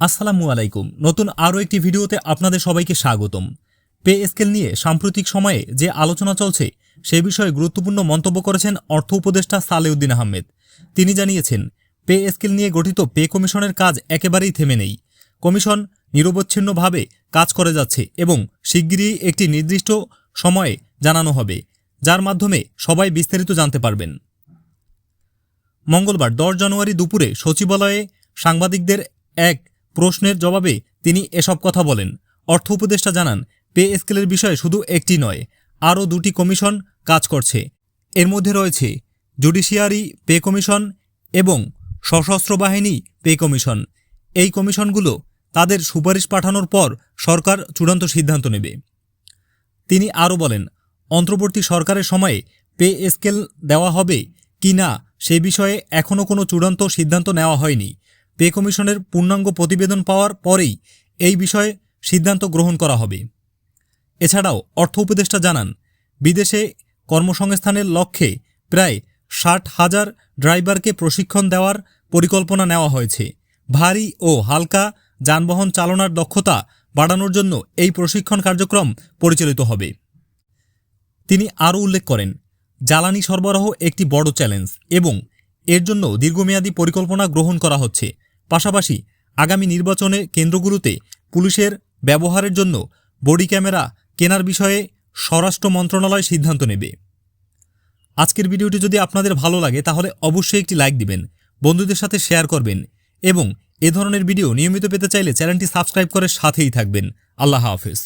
আসসালামু আলাইকুম। নতুন আরও একটি ভিডিওতে আপনাদের সবাইকে স্বাগতম। পে স্কেল নিয়ে সাম্প্রতিক সময়ে যে আলোচনা চলছে সে বিষয়ে গুরুত্বপূর্ণ মন্তব্য করেছেন অর্থ উপদেষ্টা সালেউদ্দিন আহমেদ। তিনি জানিয়েছেন, পে স্কেল নিয়ে গঠিত পে কমিশনের কাজ একেবারেই থেমে নেই। কমিশন নিরবচ্ছিন্নভাবে কাজ করে যাচ্ছে এবং শিগগিরই একটি নির্দিষ্ট সময়ে জানানো হবে, যার মাধ্যমে সবাই বিস্তারিত জানতে পারবেন। মঙ্গলবার 10 জানুয়ারি দুপুরে সচিবালয়ে সাংবাদিকদের এক প্রশ্নের জবাবে তিনি এসব কথা বলেন। অর্থ উপদেষ্টা জানান, পে স্কেলের বিষয়ে শুধু একটি নয়, আরও দুটি কমিশন কাজ করছে। এর মধ্যে রয়েছে জুডিশিয়ারি পে কমিশন এবং সশস্ত্র বাহিনী পে কমিশন। এই কমিশনগুলো তাদের সুপারিশ পাঠানোর পর সরকার চূড়ান্ত সিদ্ধান্ত নেবে। তিনি আরও বলেন, অন্তর্বর্তী সরকারের সময়ে পে স্কেল দেওয়া হবে কি না সে বিষয়ে এখনও কোনো চূড়ান্ত সিদ্ধান্ত নেওয়া হয়নি। পে কমিশনের পূর্ণাঙ্গ প্রতিবেদন পাওয়ার পরেই এই বিষয়ে সিদ্ধান্ত গ্রহণ করা হবে। এছাড়াও অর্থ উপদেষ্টা জানান, বিদেশে কর্মসংস্থানের লক্ষ্যে প্রায় 60,000 ড্রাইভারকে প্রশিক্ষণ দেওয়ার পরিকল্পনা নেওয়া হয়েছে। ভারী ও হালকা যানবাহন চালনার দক্ষতা বাড়ানোর জন্য এই প্রশিক্ষণ কার্যক্রম পরিচালিত হবে। তিনি আরও উল্লেখ করেন, জ্বালানি সরবরাহ একটি বড় চ্যালেঞ্জ এবং এর জন্য দীর্ঘমেয়াদী পরিকল্পনা গ্রহণ করা হচ্ছে। পাশাপাশি আগামী নির্বাচনে কেন্দ্রগুলোতে পুলিশের ব্যবহারের জন্য বডি ক্যামেরা কেনার বিষয়ে স্বরাষ্ট্র মন্ত্রণালয় সিদ্ধান্ত নেবে। আজকের ভিডিওটি যদি আপনাদের ভালো লাগে তাহলে অবশ্যই একটি লাইক দিবেন, বন্ধুদের সাথে শেয়ার করবেন এবং এ ধরনের ভিডিও নিয়মিত পেতে চাইলে চ্যানেলটি সাবস্ক্রাইব করে সাথেই থাকবেন। আল্লাহ হাফেজ।